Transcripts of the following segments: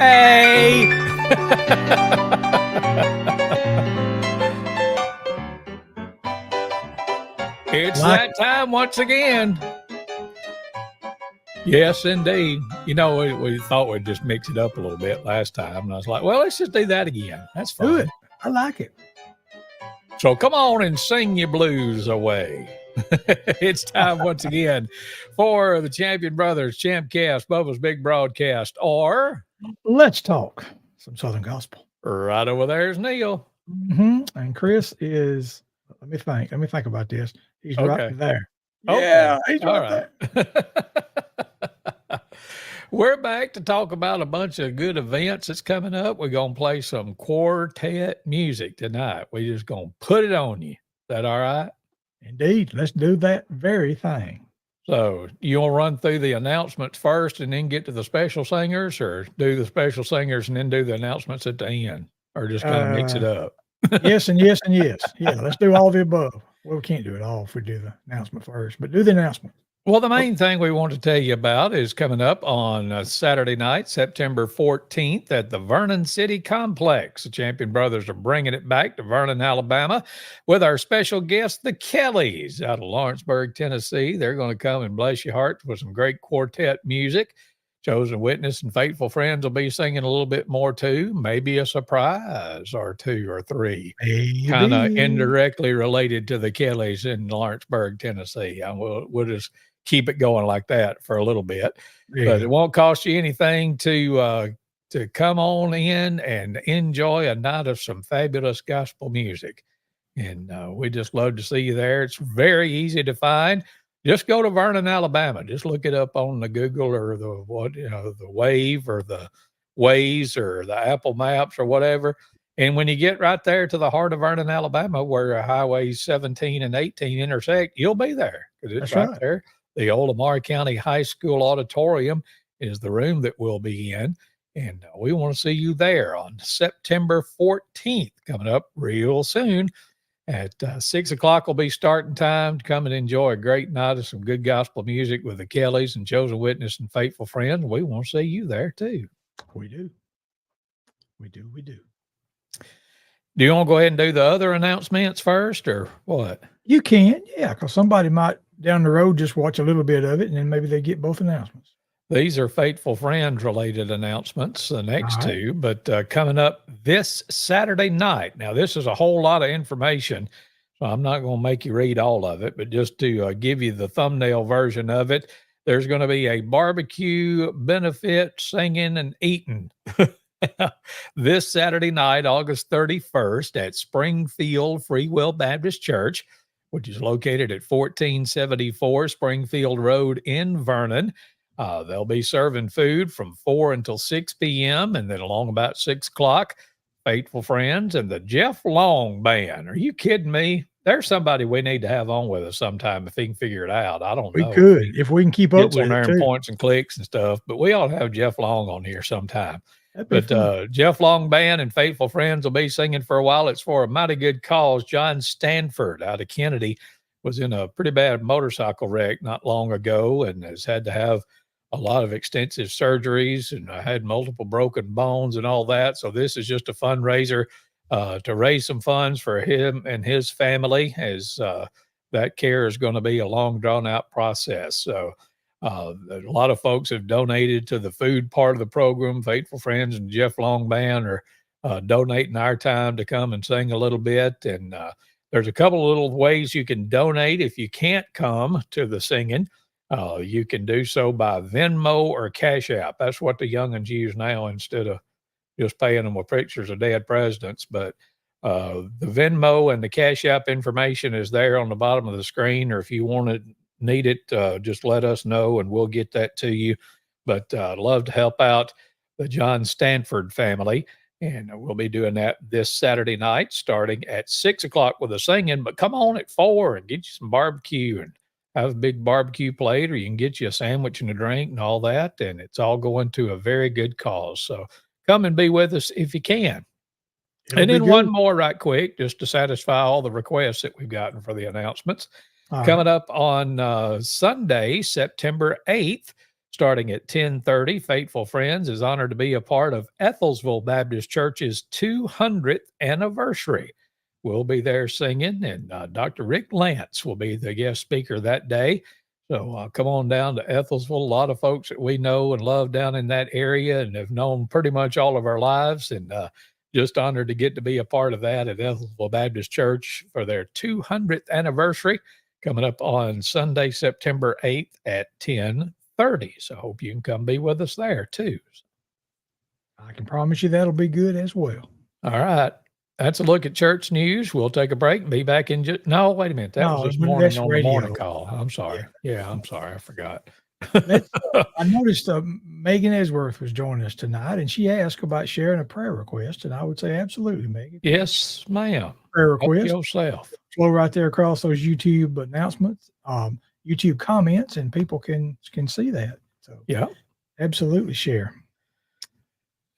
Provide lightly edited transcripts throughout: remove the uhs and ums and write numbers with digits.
Hey! It's that time once again. Yes, indeed. You know, we thought we'd just mix it up a little bit last time. And I was like, well, let's just do that again. That's fun. Do it. I like it. So come on and sing your blues away. It's time once again for the Champion Brothers ChampCast, Bubba's Big Broadcast, or Let's talk some Southern Gospel. Right over there's Neal. Mm-hmm. And Chris is, let me think about this. He's right there. Okay. Yeah, he's right there. We're back to talk about a bunch of good events that's coming up. We're going to play some quartet music tonight. We're just going to put it on you. Is that all right? Indeed. Let's do that very thing. So you want to run through the announcements first and then get to the special singers, or do the special singers and then do the announcements at the end, or just kind of mix it up? Yes and yes and yes. Yeah, let's do all the above. Well, we can't do it all if we do the announcement first, but do the announcement. Well, the main thing we want to tell you about is coming up on Saturday night, September 14th at the Vernon City Complex. The Champion Brothers are bringing it back to Vernon, Alabama with our special guest, the Kellys, out of Lawrenceburg, Tennessee. They're going to come and bless your heart with some great quartet music. Chosen Witness and Faithful Friends will be singing a little bit more too, maybe a surprise or two or three, kind of indirectly related to the Kellys in Lawrenceburg, Tennessee. We'll just keep it going like that for a little bit, but it won't cost you anything to come on in and enjoy a night of some fabulous gospel music. And we just love to see you there. It's very easy to find. Just go to Vernon, Alabama. Just look it up on the Google or the Wave or the Waze or the Apple Maps or whatever. And when you get right there to the heart of Vernon, Alabama, where highways 17 and 18 intersect, you'll be there because it's right there. The old Lamar County High School Auditorium is the room that we'll be in. And we want to see you there on September 14th, coming up real soon. At 6 o'clock will be starting time to come and enjoy a great night of some good gospel music with the Kellys and Chosen Witness and Faithful Friends. We want to see you there too. We do. Do you want to go ahead and do the other announcements first or what? You can, yeah, because somebody might down the road just watch a little bit of it and then maybe they get both announcements. These are Faithful Friends related announcements, the next two, but coming up this Saturday night. Now, this is a whole lot of information, so I'm not going to make you read all of it, but just to give you the thumbnail version of it, there's going to be a barbecue benefit singing and eating this Saturday night, August 31st at Springfield Free Will Baptist Church, which is located at 1474 Springfield Road in Vernon. They'll be serving food from 4 until 6 p.m. and then along about 6 o'clock, Faithful Friends and the Jeff Long Band. Are you kidding me? There's somebody we need to have on with us sometime if he can figure it out. I don't know. We could, if we can keep up with on there it and points and clicks and stuff, but we ought to have Jeff Long on here sometime. But Jeff Long Band and Faithful Friends will be singing for a while. It's for a mighty good cause. John Stanford out of Kennedy was in a pretty bad motorcycle wreck not long ago and has had to have a lot of extensive surgeries, and I had multiple broken bones and all that. So this is just a fundraiser to raise some funds for him and his family, as that care is going to be a long, drawn-out process. So a lot of folks have donated to the food part of the program. Faithful Friends and Jeff Long Band are donating our time to come and sing a little bit. And there's a couple of little ways you can donate if you can't come to the singing. You can do so by Venmo or Cash App. That's what the young'uns use now instead of just paying them with pictures of dead presidents. But the Venmo and the Cash App information is there on the bottom of the screen, or if you need it, just let us know and we'll get that to you. But I'd love to help out the John Stanford family. And we'll be doing that this Saturday night, starting at 6 o'clock with the singing. But come on at 4 and get you some barbecue and have a big barbecue plate, or you can get you a sandwich and a drink and all that. And it's all going to a very good cause. So come and be with us if you can. And then one more right quick, just to satisfy all the requests that we've gotten for the announcements. Coming up on Sunday, September 8th, starting at 10:30. Faithful Friends is honored to be a part of Ethelsville Baptist Church's 200th anniversary. We'll be there singing, and Dr. Rick Lance will be the guest speaker that day. So come on down to Ethelsville. A lot of folks that we know and love down in that area and have known pretty much all of our lives, and just honored to get to be a part of that at Ethelsville Baptist Church for their 200th anniversary, coming up on Sunday, September 8th at 10:30. So I hope you can come be with us there too. I can promise you that'll be good as well. All right. That's a look at church news. We'll take a break and be back in no, wait a minute. That was this morning on the morning call. I'm sorry. Yeah, I'm sorry. I forgot. I noticed Megan Esworth was joining us tonight, and she asked about sharing a prayer request, and I would say absolutely, Megan. Yes, ma'am. Prayer request. Yourself. Flow right there across those YouTube announcements, YouTube comments, and people can see that. So yeah, absolutely share.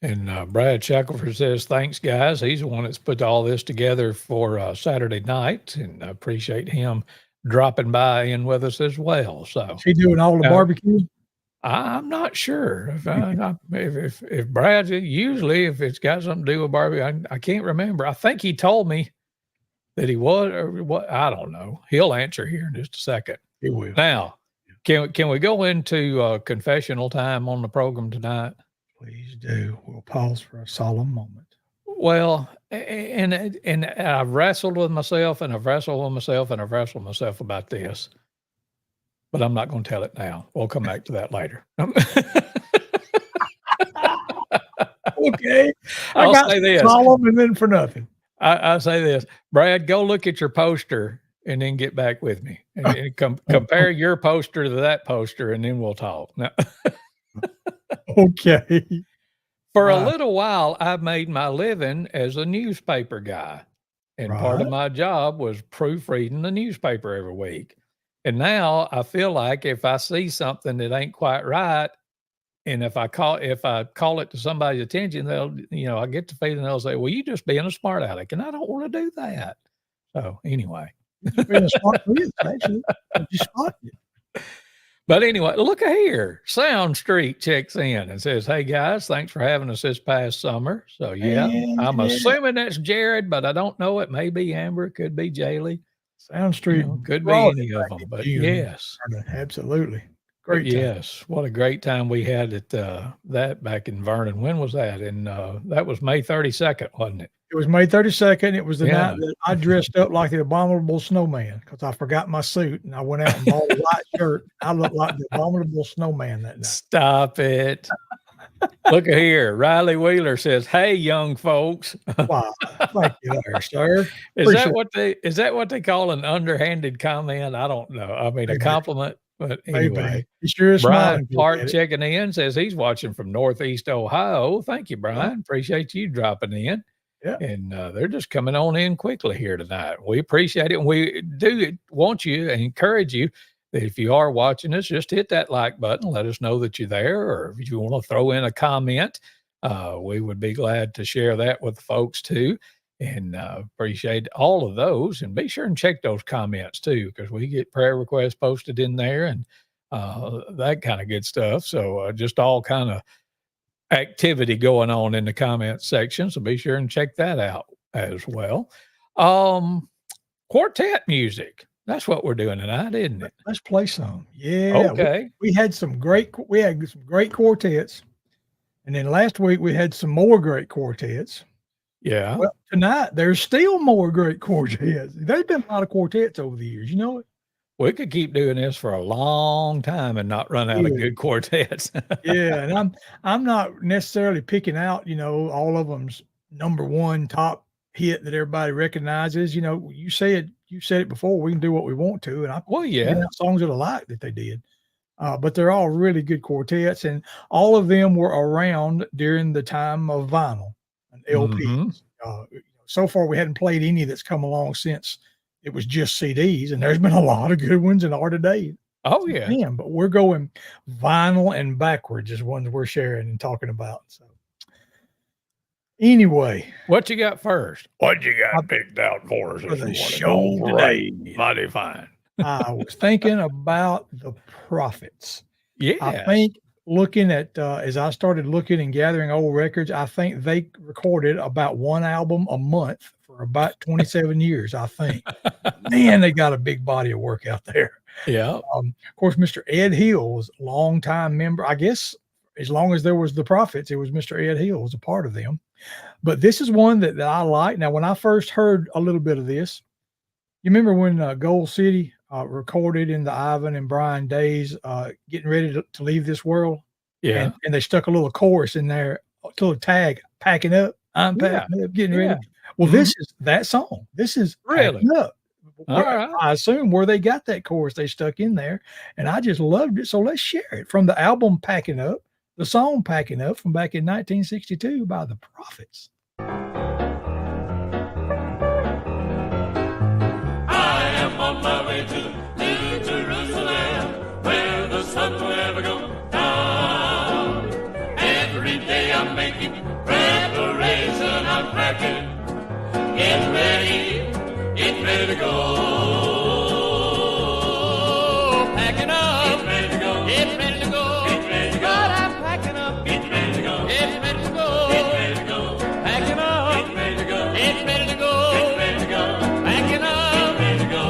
And Brad Shackelford says, thanks, guys. He's the one that's put all this together for Saturday night, and I appreciate him dropping by in with us as well. So is he doing all the barbecue? I'm not sure. If Brad's, usually if it's got something to do with barbecue, I can't remember. I think he told me that he was, or what, I don't know. He'll answer here in just a second. He will. Now, can we go into confessional time on the program tonight? Please do. We'll pause for a solemn moment. Well, and I've wrestled with myself, and I've wrestled with myself, and I've wrestled with myself about this, but I'm not going to tell it now. We'll come back to that later. Okay. I'll say this. Solemn and then for nothing. I say this, Brad, go look at your poster and then get back with me and compare your poster to that poster, and then we'll talk. Now, okay. For a little while, I made my living as a newspaper guy, and part of my job was proofreading the newspaper every week. And now I feel like if I see something that ain't quite right, and if I call it to somebody's attention, they'll, I get the feeling they'll say, well, you just being a smart aleck, and I don't want to do that. So anyway. Being a smart actually. You spotted it. But anyway, look here. Sound Street checks in and says, hey, guys, thanks for having us this past summer. So, yeah, I'm assuming that's Jared, but I don't know. It may be Amber. It could be Jaylee. Sound Street. Could be any of them. But, yes. Absolutely. Great time. Yes. What a great time we had at that back in Vernon. When was that? And that was May 32nd, wasn't it? It was May 32nd. It was the night that I dressed up like the abominable snowman because I forgot my suit, and I went out and bought a white shirt. I looked like the abominable snowman that night. Stop it. Look here. Riley Wheeler says, hey, young folks. Wow. Thank you there, sir. Is that what they call an underhanded comment? I don't know. I mean, a compliment. But anyway, sure Brian Clark checking in says he's watching from Northeast Ohio. Thank you, Brian. Appreciate you dropping in. Yeah. And they're just coming on in quickly here tonight. We appreciate it. And we do want you and encourage you that if you are watching us, just hit that like button. Let us know that you're there. Or if you want to throw in a comment, we would be glad to share that with the folks too. And appreciate all of those. And be sure and check those comments too, because we get prayer requests posted in there and that kind of good stuff. So just all kind of activity going on in the comment section. So be sure and check that out as well. Quartet music. That's what we're doing tonight, isn't it? Let's play some. Yeah. Okay. We had some great quartets. And then last week we had some more great quartets. Yeah. Well, tonight there's still more great quartets. There's been a lot of quartets over the years. You know it? We could keep doing this for a long time and not run out of good quartets. Yeah. And I'm not necessarily picking out, all of them's number one top hit that everybody recognizes. You said it before, we can do what we want to. And songs that I like that they did. But they're all really good quartets, and all of them were around during the time of vinyl and LPs. So far, we hadn't played any that's come along since it was just CDs, and there's been a lot of good ones and are today. Oh, yeah. Man, but we're going vinyl and backwards is ones we're sharing and talking about. So anyway. What you got first? What you got picked out for us? For the show today. Mighty fine. I was thinking about the Prophets. I Yes. think looking at, as I started looking and gathering old records, I think they recorded about one album a month for about 27 years, I think. Man, they got a big body of work out there. Yeah. Of course, Mr. Ed Hill was a longtime member. I guess as long as there was the Prophets, it was Mr. Ed Hill was a part of them. But this is one that I like. Now, when I first heard a little bit of this, you remember when Gold City recorded in the Ivan and Brian days, getting ready to leave this world? Yeah. And they stuck a little chorus in there, a little tag, packing up, I'm packing up, getting ready. Well, this is that song. This is Really? Packing Up. All right. I assume where they got that chorus they stuck in there, and I just loved it. So let's share it from the album Packing Up, the song Packing Up from back in 1962 by the Prophets. I am on my way to New Jerusalem, where the sun will never go down. Every day I'm making preparation, I'm packing, getting ready to go. Packing up, getting ready to go, but I'm packing up, getting ready to go, getting ready to go, packing up, getting ready to go, getting ready to go, packing up,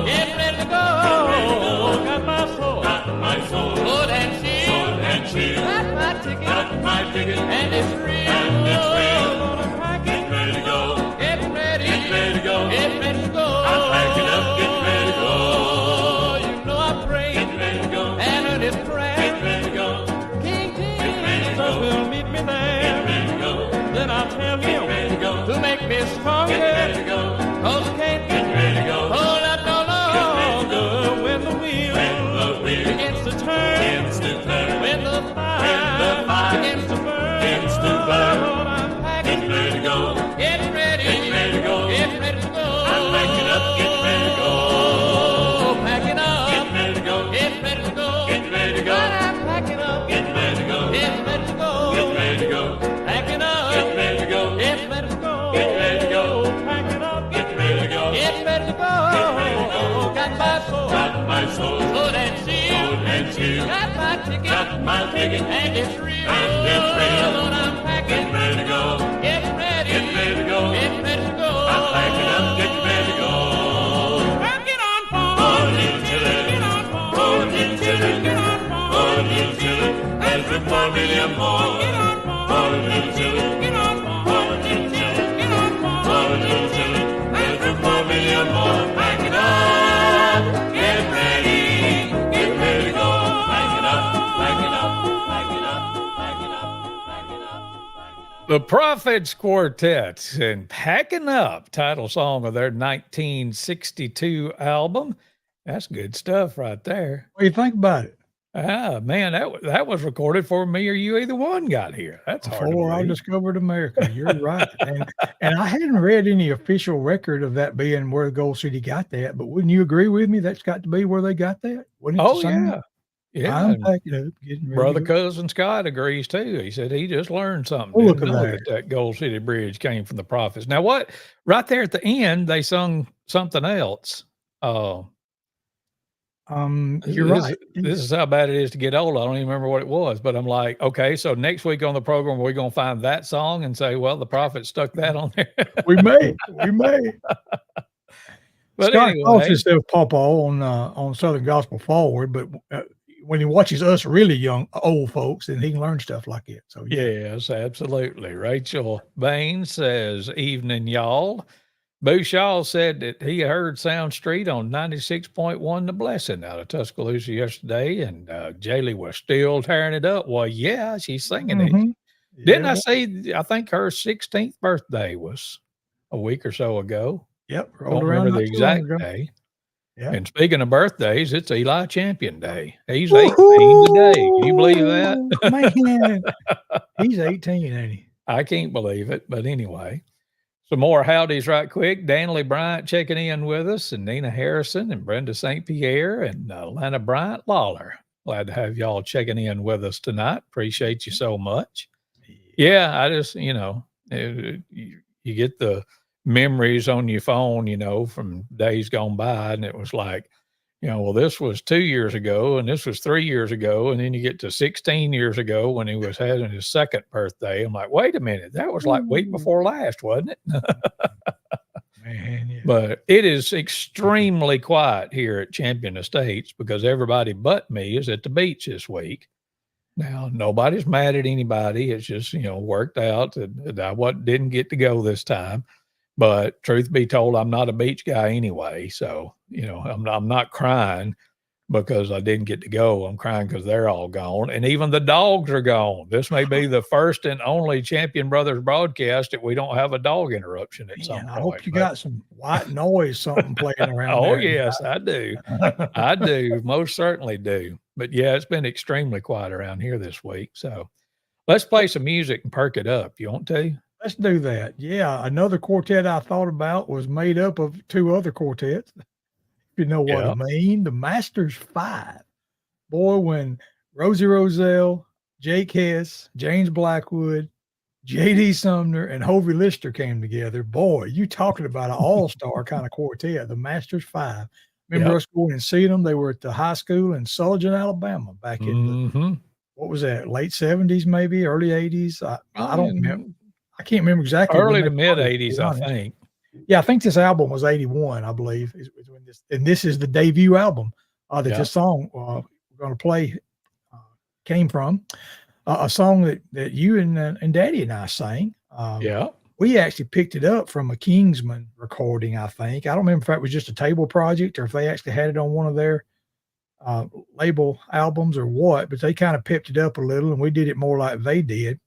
getting ready to go. Got my soul, load and shield, got my ticket, and it's real. I'm packing, ready to go, getting ready to go, getting ready to go. I'm packing up, getting ready to go. You know I pray, getting ready to go, and it is prayer, getting ready to go. King Jesus will meet me there, getting ready to go. Then I'll tell him to make me stronger, getting ready to go. 'Cause I can't get ready to go. Hold up no longer when the wheel begins to turn, when the fire begins to burn. Lord, I'm packing, getting ready to go, getting ready to go, getting ready to go. I'm packing up, getting ready to go, packing up, getting ready to go, getting ready to go, getting ready to go. I'm packing up, getting ready to go, getting ready to go, getting ready to go, packing up, getting ready to go, getting ready to go, getting ready to go, packing up, getting ready to go, getting ready to go. Got my soul, load and shield, got my ticket, and it's real. Lord, I'm packing, getting ready to go, getting ready to go, getting ready to go. I'm packing up, getting ready to go. Get on, Paul. Oh, little children, get on, Paul. Oh, little children, get on, Paul. Oh, little children, there's 4 million more. Get on, Paul. Oh, little children, get on, Paul. Oh, little children, get on, Paul. Oh, little children, there's 4 million more. Packing up, get ready to go. Packing up, packing up, packing up, packing up, packing up, packing up. The Prophets Quartet and Packing Up, title song of their 1962 album. That's good stuff right there. What do you think about it? Ah, man, that was recorded before me or you either one got here. That's hard to Before I believe. discovered America. You're right. And I hadn't read any official record of that being where Gold City got that, but wouldn't you agree with me? That's got to be where they got that? Wouldn't it Oh, the same? yeah. Yeah. I'm and packing up, getting ready Brother to go. Cousin Scott agrees too. He said he just learned something. Oh, look Didn't at know that Gold City Bridge came from the Prophets. Now, what right there at the end, they sung something else. You're right. This is how bad it is to get old. I don't even remember what it was, but I'm like, okay, so next week on the program, we're going to find that song and say, well, the Prophet stuck that on there. We may. But Scott calls anyway, himself Papa on Southern Gospel Forward, but when he watches us really young, old folks, then he can learn stuff like it. So yes, absolutely. Rachel Bain says, evening, y'all. Boo Shaw said that he heard Sound Street on 96.1 The Blessing out of Tuscaloosa yesterday, and Jaylee was still tearing it up. Well, yeah, she's singing it. Didn't I say, I think her 16th birthday was a week or so ago. Yep. Don't remember the exact day. Yeah. And speaking of birthdays, it's Eli Champion Day. He's 18 today. Can you believe that? Man, he's 18, ain't he? I can't believe it. But anyway, some more howdies right quick. Danley Bryant checking in with us, and Nina Harrison and Brenda St. Pierre and Lana Bryant Lawler. Glad to have y'all checking in with us tonight. Appreciate you so much. Yeah, I just, you get the memories on your phone, from days gone by, and it was like, well, this was 2 years ago, and this was 3 years ago, and then you get to 16 years ago when he was having his second birthday. I'm like, wait a minute, that was like week before last, wasn't it? Man, yeah. But it is extremely quiet here at Champion Estates because everybody but me is at the beach this week. Now, nobody's mad at anybody. It's just, worked out that I didn't get to go this time. But truth be told, I'm not a beach guy anyway. So, I'm not crying because I didn't get to go. I'm crying because they're all gone. And even the dogs are gone. This may be the first and only Champion Brothers broadcast that we don't have a dog interruption at some point. I hope you got some white noise, something playing around. Oh, yes, I do. I do. Most certainly do. But yeah, it's been extremely quiet around here this week. So let's play some music and perk it up. You want to? Let's do that. Yeah. Another quartet I thought about was made up of two other quartets. If you know what I mean, the Masters 5. Boy, when Rosie Roselle, Jake Hess, James Blackwood, J.D. Sumner, and Hovey Lister came together, boy, you talking about an all-star kind of quartet, the Masters 5. Remember us going and seeing them? They were at the high school in Sullivan, Alabama, back in the, what was that, late 70s maybe, early 80s? I don't remember. I can't remember exactly. Early to mid 80s, I think. Yeah, I think this album was 81, I believe. And this is the debut album that this song we're going to play came from. A song that you and Daddy and I sang. We actually picked it up from a Kingsman recording, I think. I don't remember if that was just a table project or if they actually had it on one of their label albums or what, but they kind of picked it up a little, and we did it more like they did.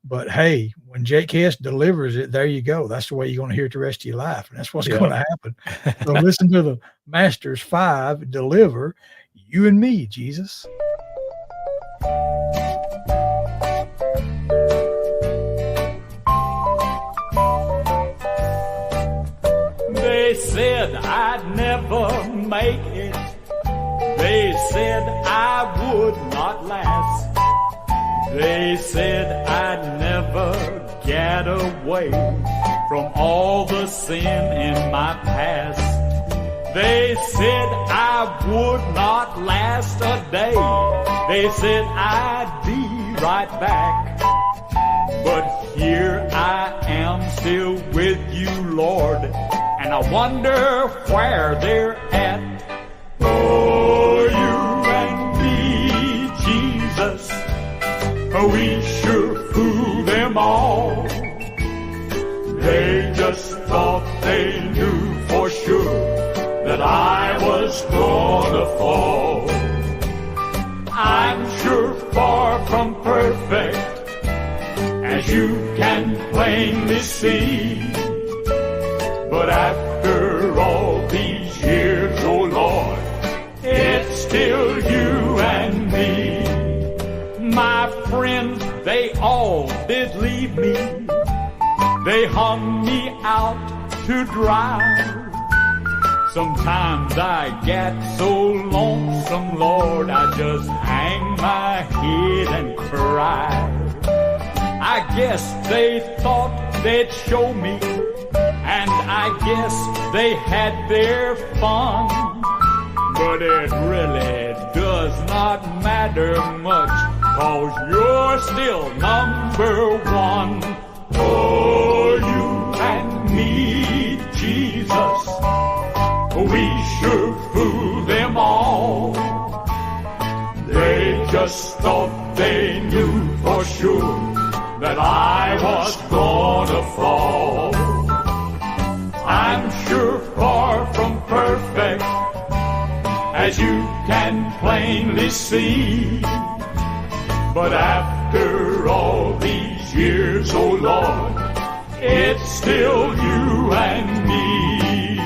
But hey, when Jake Hess delivers it, there you go. That's the way you're going to hear it the rest of your life. And that's what's going to happen. So listen to the Masters 5 deliver You and Me, Jesus. They said I'd never make it. They said I would not last. They said I'd never get away from all the sin in my past. They said I would not last a day. They said I'd be right back. But here I am still with you, Lord, and I wonder where they're at. Oh, you and me, Jesus, we sure fooled them all. They just thought they knew for sure that I was gonna fall. I'm sure far from perfect, as you can plainly see. But after all these years, oh Lord, it's still you and me. My friends, they all did leave me. They hung me out to dry. Sometimes I get so lonesome, Lord, I just hang my head and cry. I guess they thought they'd show me, and I guess they had their fun. But it really does not matter much, 'cause you're still number one. Oh, you and me, Jesus, we sure fooled them all. They just thought they knew for sure that I was gonna fall. I'm sure far from perfect, as you can plainly see. But after all these years, oh Lord, it's still you and me.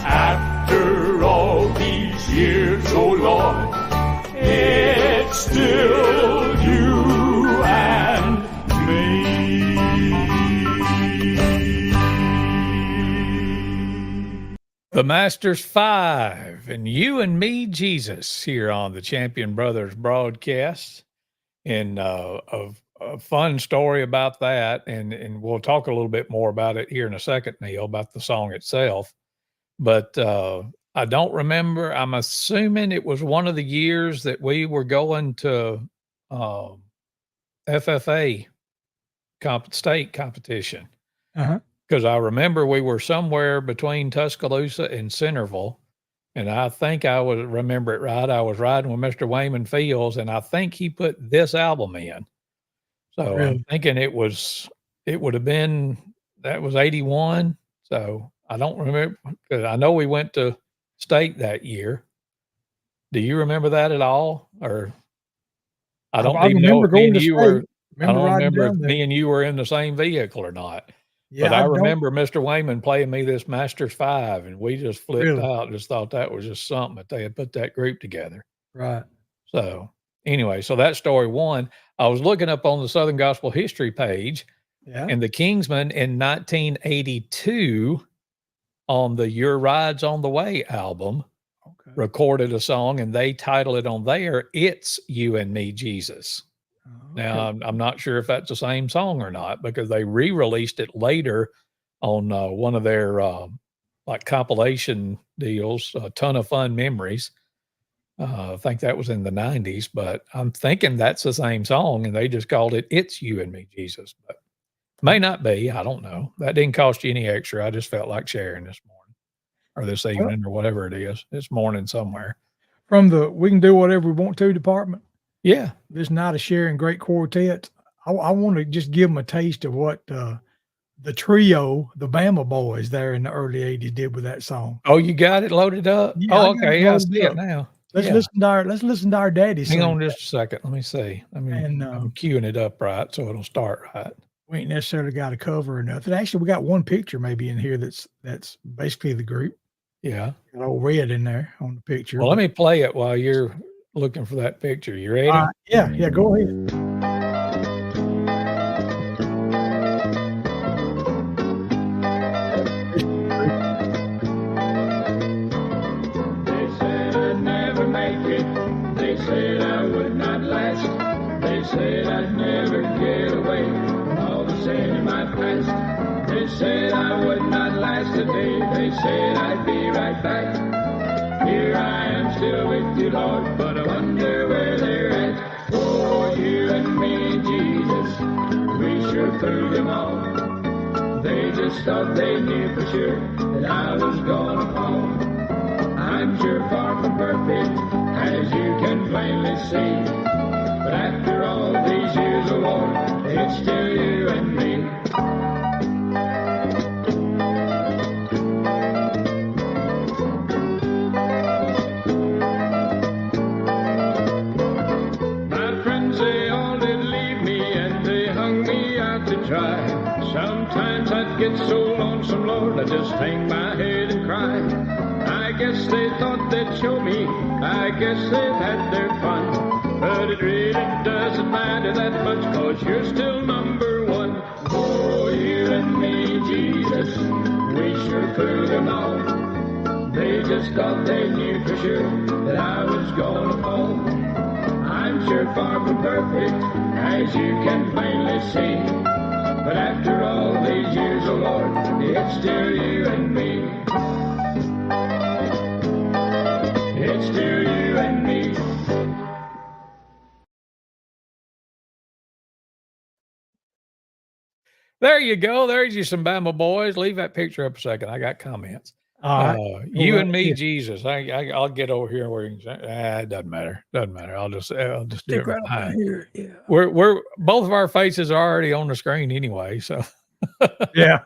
After all these years, oh Lord, it's still you and me. The Masters 5 and You and Me, Jesus, here on the Champion Brothers broadcast. And a fun story about that, and we'll talk a little bit more about it here in a second, Neal, about the song itself. But I don't remember. I'm assuming it was one of the years that we were going to FFA state competition. Because I remember we were somewhere between Tuscaloosa and Centerville. And I think I would remember it right. I was riding with Mr. Wayman Fields, and I think he put this album in. So I'm thinking it would have been, that was 81. So I don't remember, because I know we went to state that year. Do you remember that at all? Or I don't even know if me and you were, I don't remember if me and you were in the same vehicle or not. Yeah, but I remember Mr. Wayman playing me this Masters 5, and we just flipped out. Just thought that was just something that they had put that group together. Right. So anyway, so that's story one. I was looking up on the Southern Gospel History page, and the Kingsmen in 1982 on the Your Ride's on the Way album recorded a song, and they titled it on there, It's You and Me, Jesus. Now, I'm not sure if that's the same song or not, because they re-released it later on one of their like compilation deals, A Ton of Fun Memories. I think that was in the 90s, but I'm thinking that's the same song, and they just called it It's You and Me, Jesus. But may not be. I don't know. That didn't cost you any extra. I just felt like sharing this morning or this evening or whatever it is. This morning somewhere. From the We Can Do Whatever We Want To department. Yeah. This night of sharing great quartets. I want to just give them a taste of what the trio, the Bama Boys there in the early 80s did with that song. Oh, you got it loaded up? Yeah, okay. I see it now. Let's listen to our daddy. Hang on just a second. Let me see. I'm queuing it up right so it'll start right. We ain't necessarily got a cover or nothing. Actually, we got one picture maybe in here that's basically the group. Yeah. Got old Red in there on the picture. Well, let me play it while you're looking for that picture. You ready? Yeah, go ahead. They said I'd never make it. They said I would not last. They said I'd never get away from all the sin in my past. They said I would not last a day. They said I'd be right back. Here I am still with you, Lord, but I wonder where they're at. Oh, you and me, Jesus, we sure fooled them all. They just thought they knew for sure that I was gonna fall. I'm sure far from perfect, as you can plainly see. But after all these years, oh Lord, it's still you and me. Sometimes I'd get so lonesome, Lord, I just hang my head and cry. I guess they thought they'd show me, I guess they've had their fun. But it really doesn't matter that much, 'cause you're still number one. Oh, you and me, Jesus, we sure fooled them all. They just thought they knew for sure that I was gonna fall. I'm sure far from perfect, as you can plainly see. But after all these years, oh Lord, it's still you and me. It's still you and me. There you go. There's you some Bama Boys. Leave that picture up a second. I got comments. You and me, Jesus. I'll get over here where you can say, it doesn't matter. Doesn't matter. I'll just do it right behind here. Yeah. We're both of our faces are already on the screen anyway. So yeah,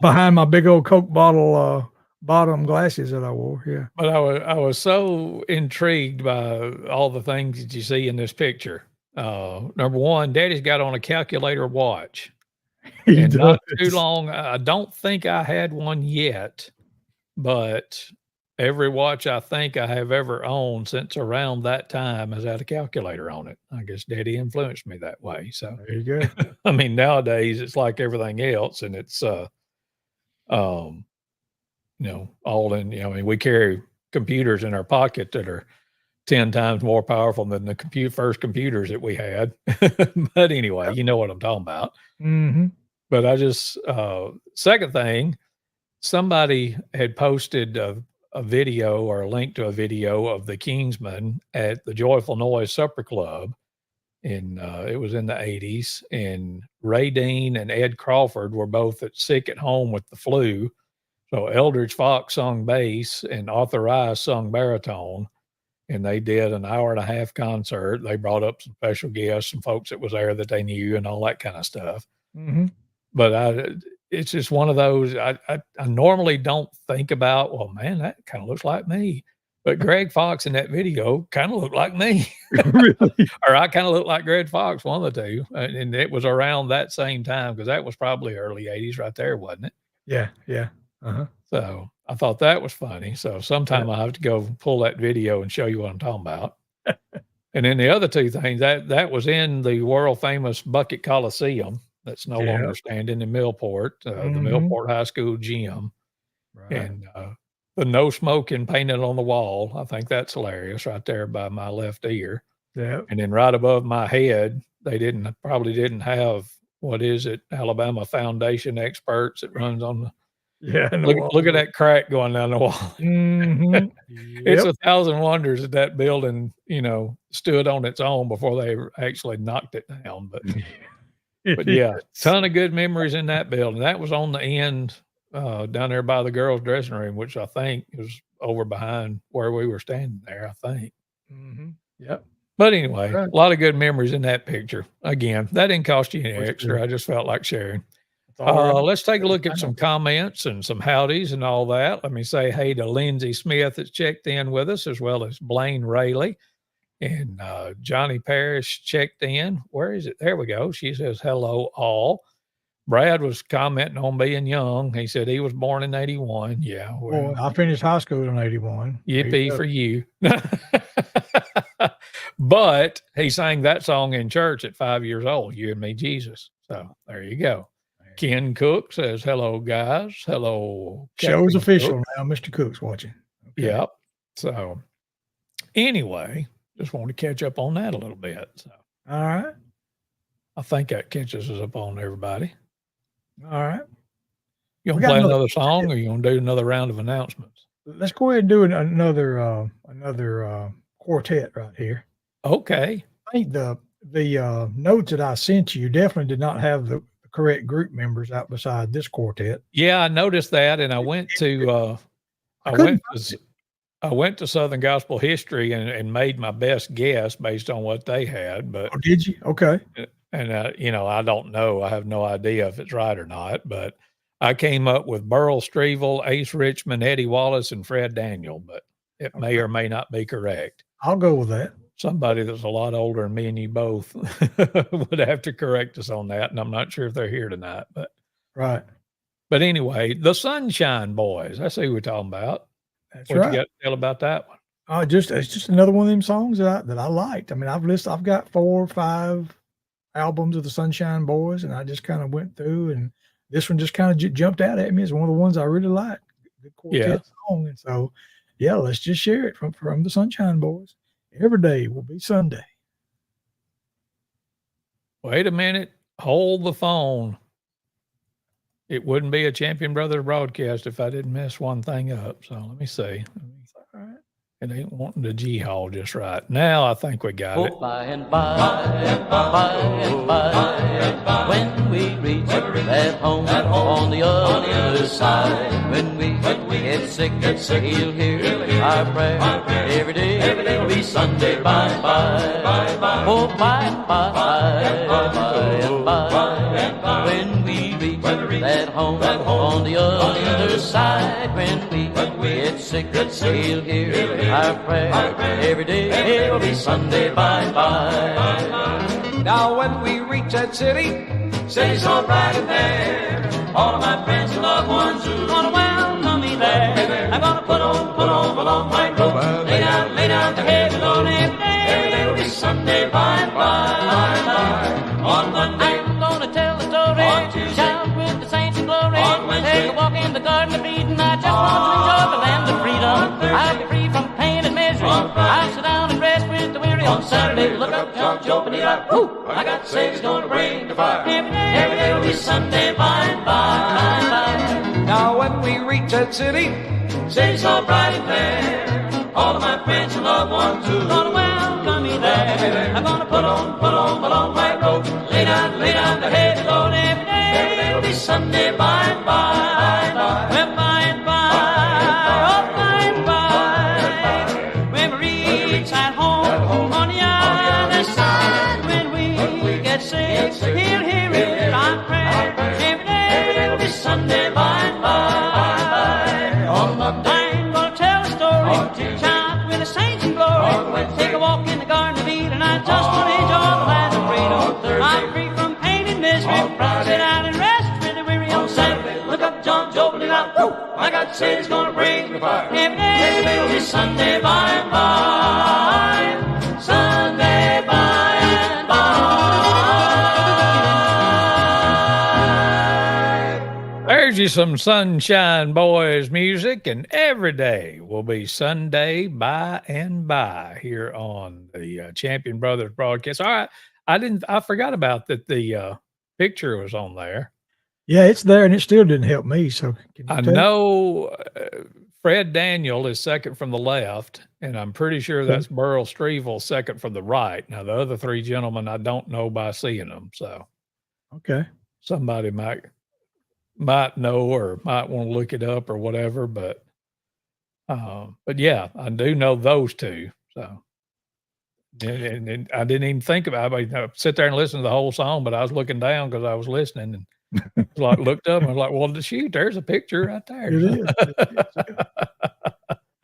behind my big old Coke bottle bottom glasses that I wore. Yeah. But I was so intrigued by all the things that you see in this picture. Number one, Daddy's got on a calculator watch. And not too long. I don't think I had one yet. But every watch I think I have ever owned since around that time has had a calculator on it. I guess Daddy influenced me that way. So there you go. I mean, nowadays it's like everything else, and it's all in. I mean, we carry computers in our pocket that are 10 times more powerful than the first computers that we had. But anyway, you know what I'm talking about. Mm-hmm. But I just second thing. Somebody had posted a a video or a link to a video of the Kingsmen at the Joyful Noise Supper Club. It was in the 80s, and Ray Dean and Ed Crawford were both sick at home with the flu. So Eldridge Fox sung bass and Arthur Rice sung baritone, and they did an 1.5-hour concert. They brought up some special guests, some folks that was there that they knew and all that kind of stuff. Mm-hmm. But it's just one of those, I normally don't think about, well, man, that kind of looks like me. But Greg Fox in that video kind of looked like me. Really? Or I kind of looked like Greg Fox, one of the two. And it was around that same time, because that was probably early 80s right there, wasn't it? Yeah, yeah. Uh-huh. So I thought that was funny. So sometime I'll have to go pull that video and show you what I'm talking about. And then the other two things, that was in the world famous Bucket Coliseum that's no longer standing in Millport, the Millport High School gym. Right. And the no smoking painted on the wall. I think that's hilarious right there by my left ear. Yeah. And then right above my head, they probably didn't have, what is it, Alabama Foundation Experts that runs on the, look at that crack going down the wall. Mm-hmm. It's 1,000 wonders that building, stood on its own before they actually knocked it down. But yeah, ton of good memories in that building. That was on the end down there by the girls' dressing room, which I think is over behind where we were standing there, I think. Mm-hmm. Yep. But anyway, a lot of good memories in that picture. Again, that didn't cost you any extra. I just felt like sharing. Let's take a look at some comments and some howdies and all that. Let me say hey to Lindsay Smith that's checked in with us, as well as Blaine Rayleigh. And Johnny Parrish checked in. Where is it? There we go. She says, hello, all. Brad was commenting on being young. He said he was born in 81. Yeah. Well, I finished high school in 81. Yippee for you. But he sang that song in church at 5 years old, You and Me, Jesus. So there you go. Ken Cook says, hello, guys. Hello. Show's official now. Mr. Cook's watching. Okay. Yep. So anyway, just want to catch up on that a little bit. So, all right. I think that catches us up on everybody. All right. You want to play another song, or you want to do another round of announcements? Let's go ahead and do another quartet right here. Okay. I think the notes that I sent you definitely did not have the correct group members out beside this quartet. Yeah, I noticed that, and I went to Southern Gospel History and made my best guess based on what they had. But did you? Okay. And I don't know. I have no idea if it's right or not. But I came up with Burl Strevel, Ace Richmond, Eddie Wallace, and Fred Daniel. But it may or may not be correct. I'll go with that. Somebody that's a lot older than me and you both would have to correct us on that. And I'm not sure if they're here tonight, but right. But anyway, the Sunshine Boys, that's who we're talking about. That's what right. You got to tell about that one? It's just another one of them songs that I liked. I mean, I've got 4 or 5 albums of the Sunshine Boys, and I just kind of went through, and this one just kind of jumped out at me as one of the ones I really liked. Good quartet song. And so, let's just share it from the Sunshine Boys. Every day will be Sunday. Wait a minute. Hold the phone. It wouldn't be a Champion Brothers broadcast if I didn't mess one thing up. So let me see. All right. It ain't wanting to G-haul just right. Now I think we got it. By and by, when we reach that home on the other side, when we get sick, he'll hear our prayer. Every day will be Sunday by and by. Oh, by and by, when we reach that home on the other side, when we get sick, he'll hear our prayer. Every day will be Sunday by and by. Now when we reach that city's so bright and fair, all of my friends and loved ones who gonna welcome me there. I'm gonna put on my long white robe, lay down the head alone every day will be Sunday by and by. On Monday, I'm gonna tell the story, shout with the saints in glory, take a walk in the Garden of Eden. I just want to enjoy the land of freedom. I'll be free from pain and misery. I'll sit down and rest with the weary. On Saturday, look up, jump, and up. Whoo! I got to say it's gonna bring the fire. Every day will be Sunday by and by. now when we reach that city, City so bright and fair. All of my friends and loved ones who gonna welcome me there. I'm gonna put on my long white robe, lay down the heavy load every day. It'll be Sunday by and by. Well, by and by, oh, by and by. When we reach at home on the other side, when we get sick, he'll hear it, I pray. Every day it'll be Sunday by and by. On Monday, I'm gonna tell a story, shout with the saints in glory. Take a walk in the Garden of Eden, I just want to enjoy the land of freedom. I'm free from pain and misery, sit down and rest with the weary on Saturday. Look up John Job, look out, woo! My God said he's gonna bring me fire. Every day it'll be Sunday by and by. Sunday by and by. There's you some Sunshine Boys music, and every day will be Sunday by and by here on the Champion Brothers broadcast. All right, I forgot about that. The picture was on there. Yeah, it's there, and it still didn't help me. So can you I tell? know Fred Daniel is second from the left, and I'm pretty sure that's Burl Strevel second from the right. Now, the other three gentlemen, I don't know by seeing them. So Okay. somebody might know or might want to look it up or whatever. But yeah, I do know those two. So, and I didn't even think about it. I sit there and listen to the whole song, but I was looking down because I was listening and like looked up and I was like, well, shoot, there's a picture right there. It is.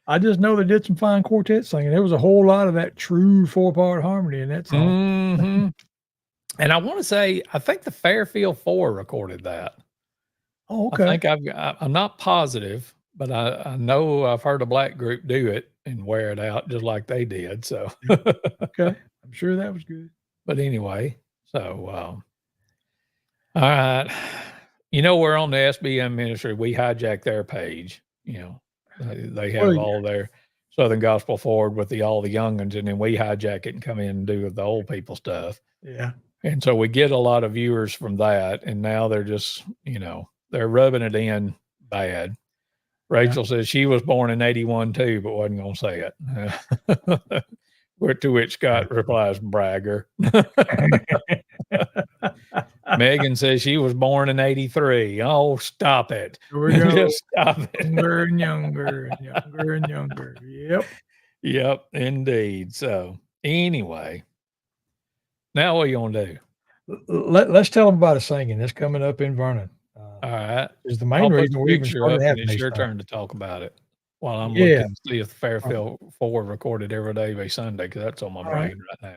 I just know they did some fine quartet singing. There was a whole lot of that true 4-part harmony in that song. Mm-hmm. And I want to say, I think the Fairfield Four recorded that. Oh, okay. I think I'm not positive, but I know I've heard a black group do it and wear it out just like they did. So, Okay. I'm sure that was good. but anyway, so, all right. You know, we're on the SBM ministry. We hijack their page. You know, they have all their Southern Gospel Forward with all the young'uns, and then we hijack it and come in and do the old people stuff. Yeah. And so we get a lot of viewers from that. And now they're just, you know, they're rubbing it in bad. Rachel says she was born in 81 too, but wasn't going to say it. To which Scott replies, bragger. Megan says she was born in 83. Oh, stop it. Here we go. Just stop it. Younger and younger and younger and younger. Yep. Yep, indeed. So anyway, now what are you going to do? Let's tell them about a singing that's coming up in Vernon. All right. Is the main reason we even started having it's these your things. turn to talk about it while I'm looking to see if the Fairfield Four recorded every day by Sunday, because that's on my brain right now.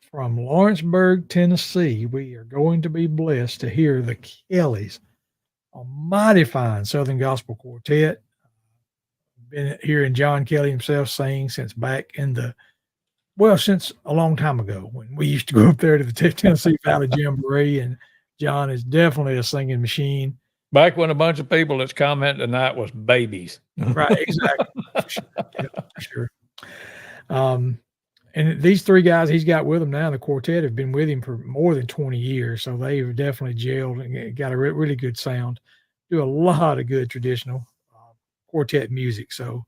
From Lawrenceburg, Tennessee, we are going to be blessed to hear the Kellys, a mighty fine Southern Gospel quartet. Been hearing John Kelly himself sing since since a long time ago when we used to go up there to the Tennessee Valley Jamboree, and John is definitely a singing machine. Back when a bunch of people that's commenting tonight was babies. Right, exactly. For sure. And these three guys he's got with him now, the quartet, have been with him for more than 20 years. So they've definitely gelled and got a really good sound. Do a lot of good traditional quartet music. So,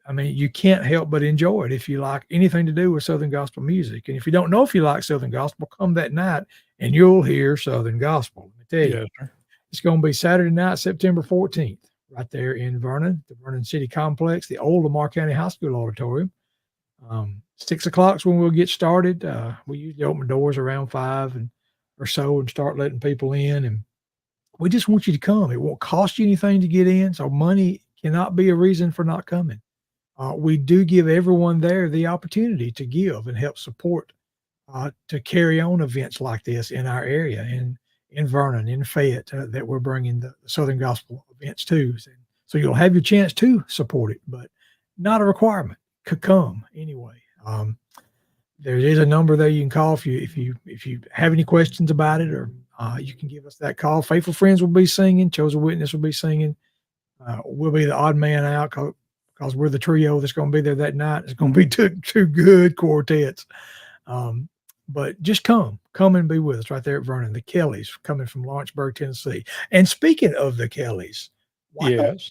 I mean, you can't help but enjoy it if you like anything to do with Southern Gospel music. And if you don't know if you like Southern Gospel, come that night and you'll hear Southern Gospel. Let me tell you. Yes, It's going to be Saturday night, September 14th, right there in Vernon, the Vernon City Complex, the old Lamar County High School auditorium. 6 o'clock is when we'll get started. We usually open the doors around 5 or so and start letting people in. And we just want you to come. It won't cost you anything to get in, so money cannot be a reason for not coming. We do give everyone there the opportunity to give and help support to carry on events like this in our area, in Vernon, in Fayette, that we're bringing the Southern Gospel events to. So you'll have your chance to support it, but not a requirement. Could come anyway. There is a number there you can call if you have any questions about it, or you can give us that call. Faithful Friends will be singing. Chosen Witness will be singing. We'll be the odd man out because we're the trio that's going to be there that night. It's going to be two good quartets. But just come and be with us right there at Vernon. The Kellys coming from Lawrenceburg, Tennessee. And speaking of the Kellys, Yes.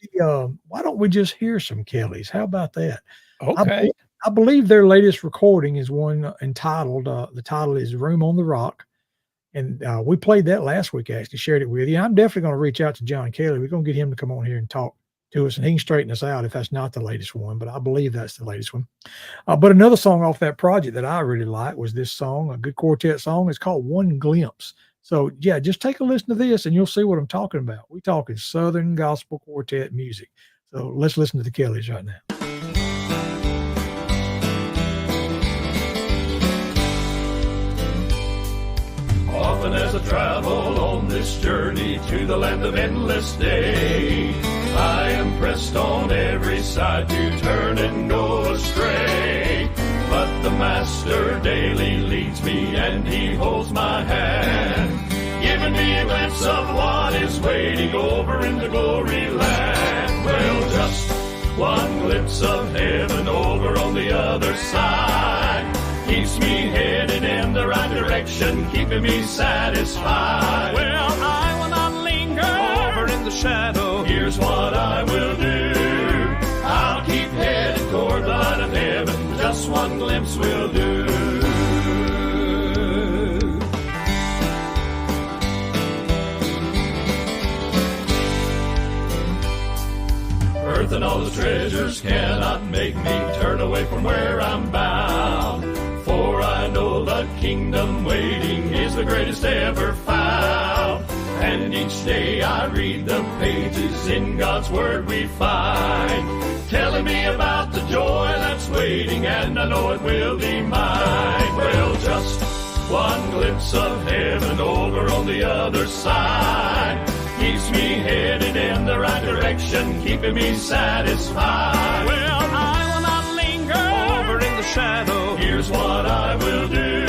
Why don't we just hear some Kellys? How about that? Okay. I believe their latest recording is one entitled, the title is Room on the Rock. And we played that last week, actually, shared it with you. I'm definitely going to reach out to John Kelly. We're going to get him to come on here and talk to us, and he can straighten us out if that's not the latest one, but I believe that's the latest one. But another song off that project that I really like was this song, a good quartet song. It's called One Glimpse. So, yeah, just take a listen to this, and you'll see what I'm talking about. We're talking Southern gospel quartet music. So let's listen to the Kellys right now. Often as I travel on this journey to the land of endless day, I am pressed on every side to turn and go astray. But the Master daily leads me and he holds my hand, giving me a glimpse of what is waiting over in the glory land. Well, just one glimpse of heaven over on the other side keeps me headed in the right direction, keeping me satisfied. Well, I will not linger over in the shadow. Here's what I will do. I'll keep headed toward the light of heaven. Just one glimpse will do. Earth and all its treasures cannot make me turn away from where I'm bound. For I know the kingdom waiting is the greatest ever found. And each day I read the pages in God's word we find, telling me about the joy that's waiting, and I know it will be mine. Well, just one glimpse of heaven over on the other side keeps me headed in the right direction, keeping me satisfied. Well, I will not linger over in the shadow. Here's what I will do.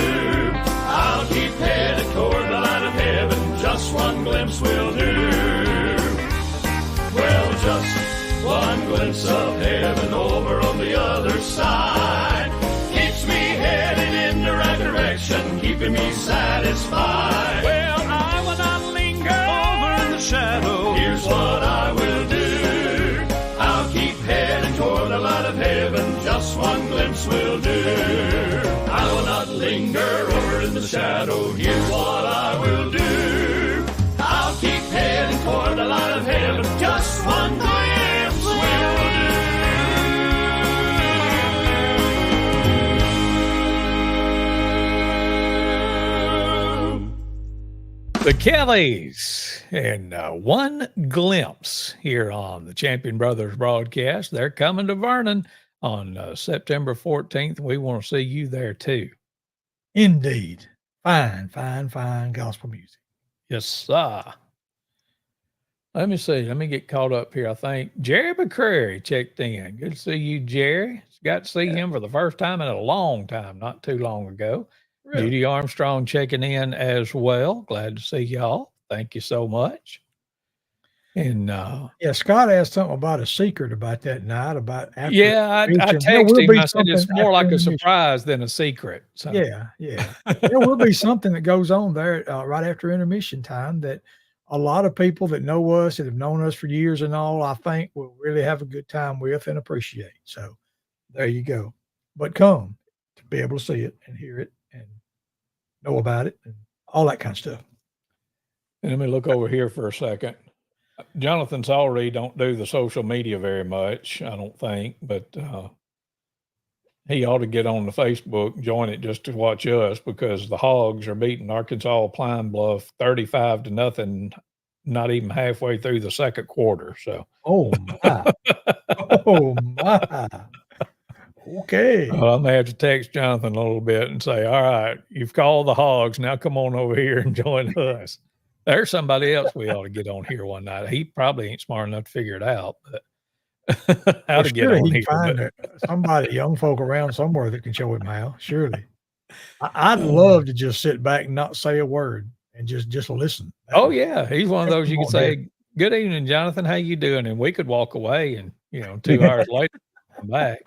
I'll keep headed toward the light of heaven. Just one glimpse will do. Well, just one glimpse of heaven over on the other side keeps me headed in the right direction, keeping me satisfied. Well, I will not linger over in the shadow. Here's what I will do. I'll keep heading toward the light of heaven. Just one glimpse will do. I will not linger over in the shadow. Here's what I will do. I'll keep heading toward the light of heaven. Just one glimpse will do. The Kellys and One Glimpse here on the Champion Brothers broadcast. They're coming to Vernon on September 14th. We want to see you there too. Indeed. Fine, fine, fine gospel music. Yes, sir. Let me see. Let me get caught up here. I think Jerry McCrary checked in. Good to see you, Jerry. Got to see him for the first time in a long time, not too long ago. Really? Judy Armstrong checking in as well. Glad to see y'all. Thank you so much. And yeah, Scott asked something about a secret about that night. About after I texted him. I said it's more like a surprise than a secret. So. Yeah. There will be something that goes on there right after intermission time that a lot of people that know us, that have known us for years and all, I think will really have a good time with and appreciate. So there you go. But come to be able to see it and hear it and know about it and all that kind of stuff. And let me look over here for a second. Jonathan Sawery don't do the social media very much, I don't think, but he ought to get on the Facebook, join it just to watch us, because the Hogs are beating Arkansas Pine Bluff 35-0, not even halfway through the second quarter. So, oh my, oh my. Okay. I'm gonna have to text Jonathan a little bit and say, "All right, you've called the Hogs. Now come on over here and join us." There's somebody else we ought to get on here one night. He probably ain't smart enough to figure it out, but how to get on here. Find somebody, young folk around somewhere that can show him how. Surely, I'd love to just sit back and not say a word and just listen. Oh yeah, he's one of those you can say, "Good evening, Jonathan. How you doing?" And we could walk away, and 2 hours later, come back.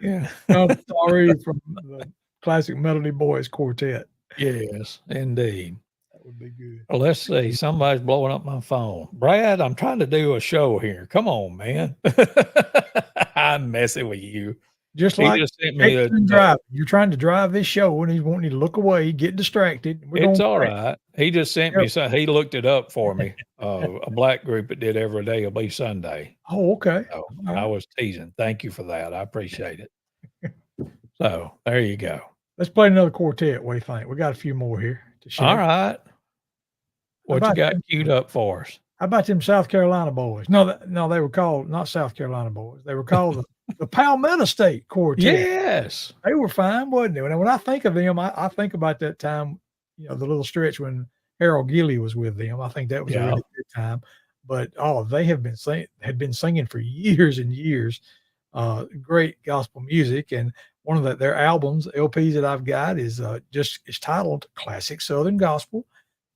Yeah, I'm sorry from the Classic Melody Boys Quartet. Yes, indeed. would be good. Well, let's see. Somebody's blowing up my phone. Brad, I'm trying to do a show here. Come on, man. I'm messing with you. Just He like just sent me a, driving. You're trying to drive this show and he's wanting you to look away, get distracted. it's all right. He just sent me something. He looked it up for me. A black group that did every day will be Sunday. Oh, okay. So I was teasing. Thank you for that. I appreciate it. So there you go. Let's play another quartet. What do you think? We got a few more here to share. All right. What you got queued up for us? How about them South Carolina boys? No, they were called not South Carolina boys. They were called the Palmetto State Quartet. Yes. They were fine, wasn't they? And when I think of them, I think about that time, the little stretch when Harold Gilley was with them. I think that was a really good time. But they had been singing for years and years. Great gospel music, and one of their albums, LPs that I've got is titled Classic Southern Gospel,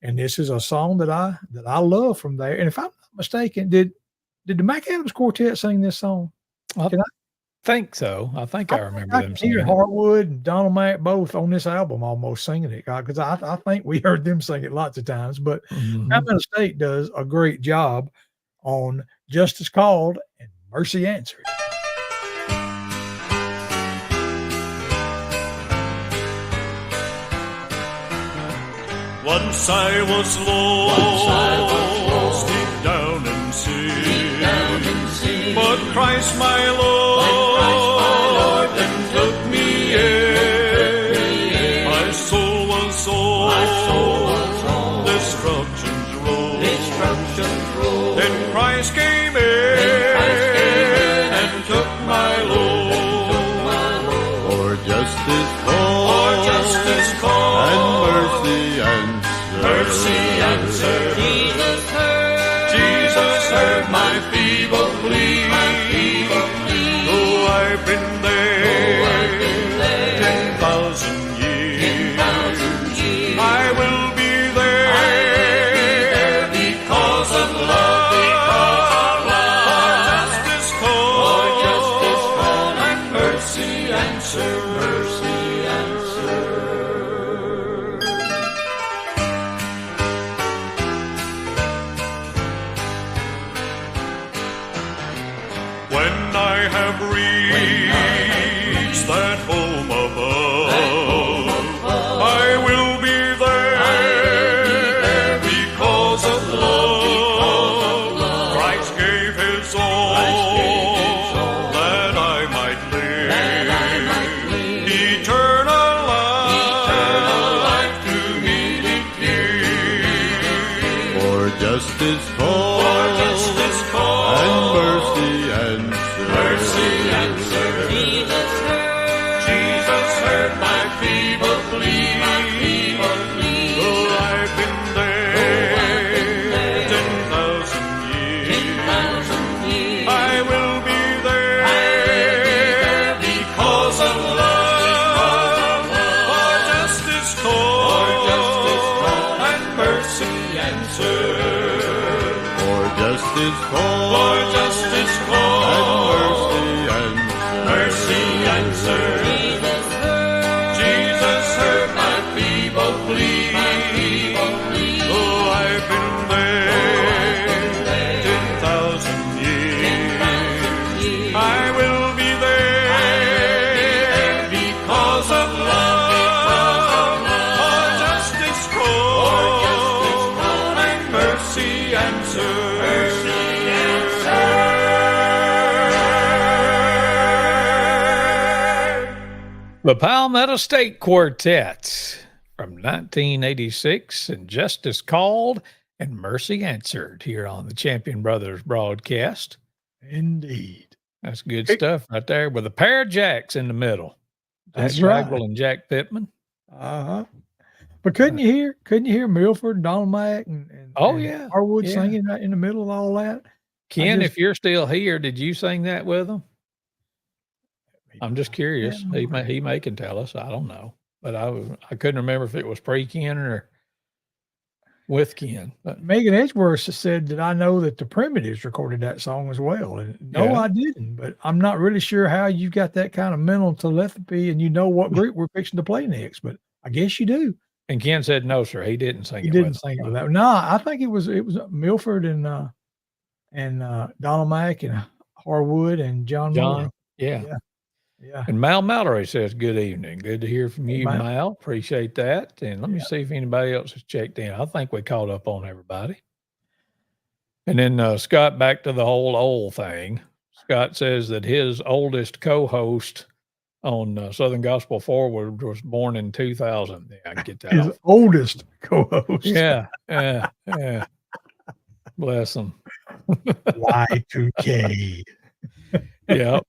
and this is a song that I love from there. And if I'm not mistaken, did the Mac Adams Quartet sing this song? I think so. I think I remember them singing it. Hartwood and Donald Mack both on this album almost singing it, because I think we heard them sing it lots of times. But Palmetto State does a great job on Justice Called and Mercy Answered. Once I was lost, deep down in sin, but Christ my Lord then took me in. My soul was on destruction's road. Then Christ came in and took my Lord. For justice called, and mercy answered. Jesus heard my feeble plea. Though I've been there 10,000 years, I will be there because of love. For justice called, and mercy answered. The Palmetto State Quartet from 1986, and Justice Called and Mercy Answered here on the Champion Brothers broadcast. Indeed. That's good stuff right there with a pair of Jacks in the middle. That's right. And Jack Pittman. But couldn't you hear Milford, Donald Mack, and Harwood singing right in the middle of all that? Ken, if you're still here, did you sing that with them? I'm just curious. He may can tell us. I don't know, but I couldn't remember if it was pre-Ken or with Ken. But Megan Edgeworth said that I know that the Primitives recorded that song as well, and no, I didn't. But I'm not really sure how you got that kind of mental telepathy, and you know what group we're fixing to play next. But I guess you do. And Ken said, no, sir, he didn't sing He it. didn't with sing it us. with that. No, I think it was Milford and Donald Mack and Harwood and John Moore. Yeah. Yeah. And Mal Mallory says, good evening. Good to hear from you, Mal. Mal. Appreciate that. And let me see if anybody else has checked in. I think we caught up on everybody. And then Scott, back to the whole old thing. Scott says that his oldest co-host on Southern Gospel Forward was born in 2000. Yeah, I can get that. His oldest co-host. Yeah. Bless him. Y2K. Yeah.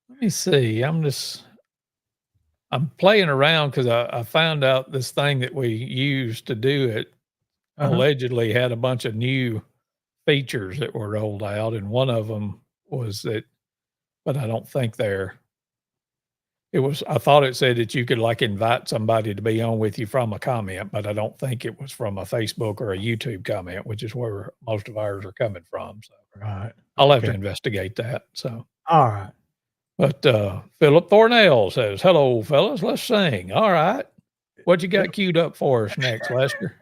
Let me see. I'm playing around because I found out this thing that we used to do it allegedly had a bunch of new features that were rolled out. And one of them was that, but I don't think I thought it said that you could like invite somebody to be on with you from a comment, but I don't think it was from a Facebook or a YouTube comment, which is where most of ours are coming from. So Right. I'll have to investigate that. So, all right. But Philip Thornell says, hello, fellas, let's sing. All right. What you got queued up for us next, Lester?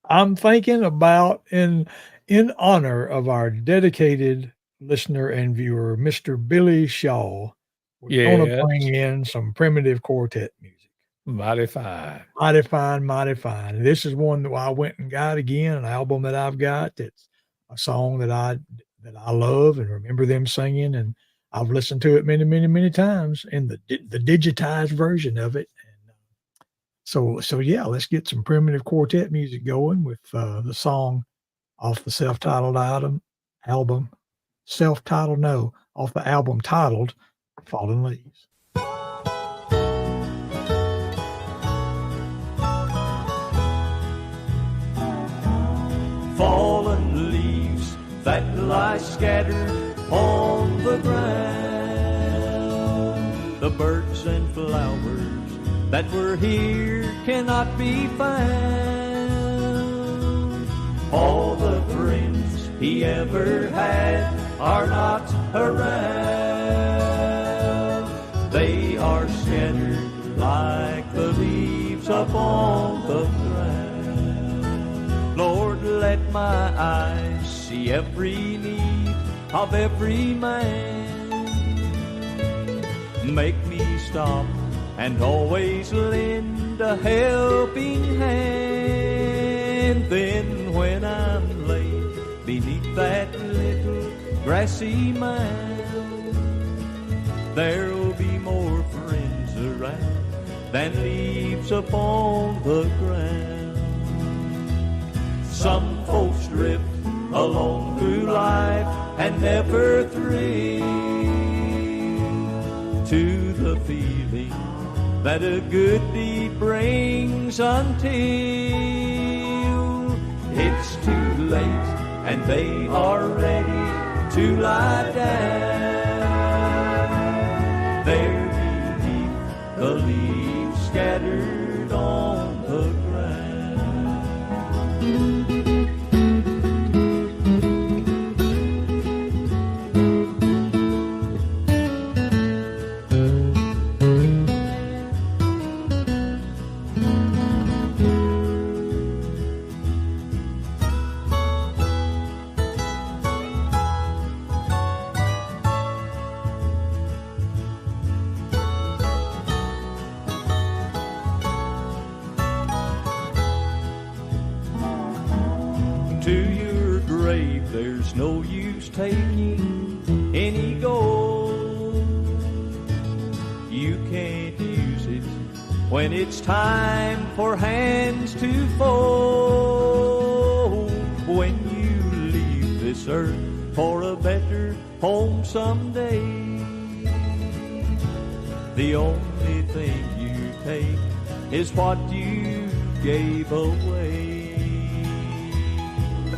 I'm thinking about in honor of our dedicated listener and viewer, Mr. Billy Shaw. We're going to bring in some primitive quartet music. Mighty fine. Mighty fine, mighty fine. And this is one that I went and got again, an album that I've got. That's a song that I love and remember them singing, and I've listened to it many, many, many times in the digitized version of it. And so yeah, let's get some primitive quartet music going with the song off the self-titled album, off the album titled Fallen Leaves. Fallen leaves that lie scattered on the ground. The birds and flowers that were here cannot be found. All the friends he ever had are not around. They are scattered like the leaves upon the ground. Lord, let my eyes see every need of every man. Make me stop and always lend a helping hand. Then when I'm laid beneath that little grassy mound, there'll be more friends around than leaves upon the ground. Some folks drift along through life and never thrill to the feeling that a good deed brings until it's too late and they are ready to lie down there beneath the leaves scattered on the ground. There's no use taking any gold. You can't use it when it's time for hands to fold. When you leave this earth for a better home someday, the only thing you take is what you gave away.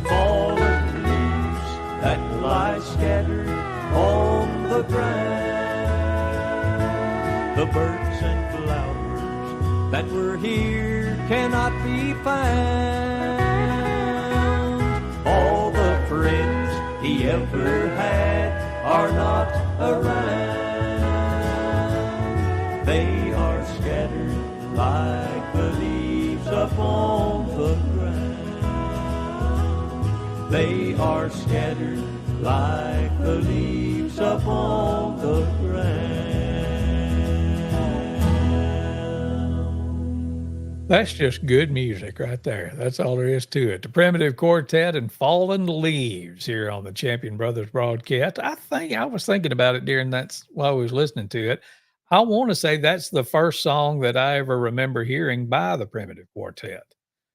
Fallen leaves that lie scattered on the ground. The birds and flowers that were here cannot be found. All the friends he ever had are not around. They are scattered like upon the ground. They are scattered like the leaves upon the ground. That's just good music right there. That's all there is to it. The Primitive Quartet and Fallen Leaves here on the Champion Brothers broadcast. I was thinking about it during that while I was listening to it. I want to say that's the first song that I ever remember hearing by the Primitive Quartet.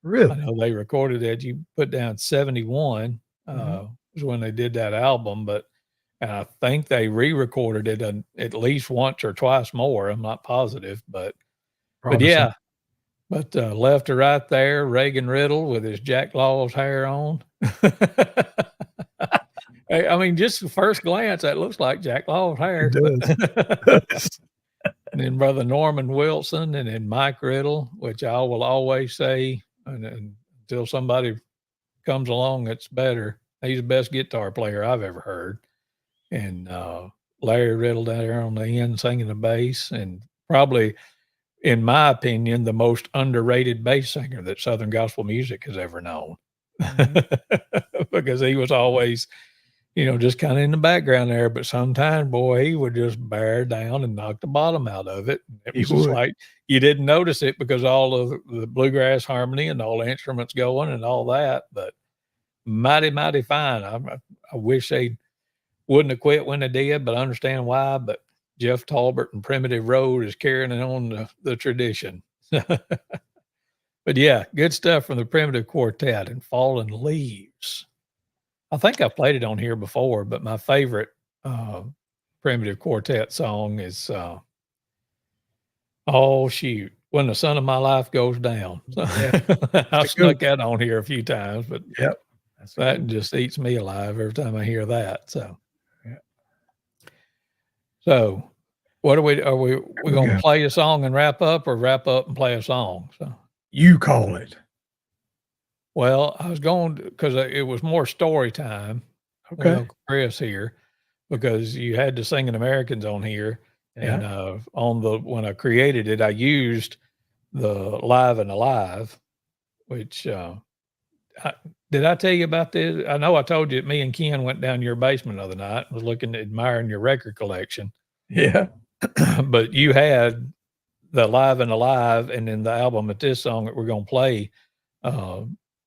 Really? I know they recorded it. You put down 71 was when they did that album, but I think they re-recorded it at least once or twice more. I'm not positive, but yeah. But left to right there, Reagan Riddle with his Jack Law's hair on. I mean, just the first glance, that looks like Jack Law's hair. It does. And then Brother Norman Wilson, and then Mike Riddle, which I will always say, until somebody comes along that's better, he's the best guitar player I've ever heard. And Larry Riddle down there on the end singing the bass, and probably, in my opinion, the most underrated bass singer that Southern gospel music has ever known. Because he was always, just kind of in the background there, but sometimes, boy, he would just bear down and knock the bottom out of it. It was just like you didn't notice it because all of the bluegrass harmony and all the instruments going and all that, but mighty, mighty fine. I wish they wouldn't have quit when they did, but I understand why. But Jeff Talbert and Primitive Road is carrying on the tradition. But yeah, good stuff from the Primitive Quartet and Fallen Leaves. I think I played it on here before, but my favorite Primitive Quartet song is Oh Shoot, When the Sun of My Life Goes Down. I snuck that on here a few times, but that just eats me alive every time I hear that. So what are we going to play a song and wrap up, or wrap up and play a song? So you call it. Well, I was going because it was more story time. Okay. Chris here, because you had the Singing Americans on here. Yeah. And when I created it, I used the Live and Alive, which did I tell you about this? I know I told you that me and Ken went down to your basement the other night and was admiring your record collection. Yeah. But you had the Live and Alive, and then the album at this song that we're going to play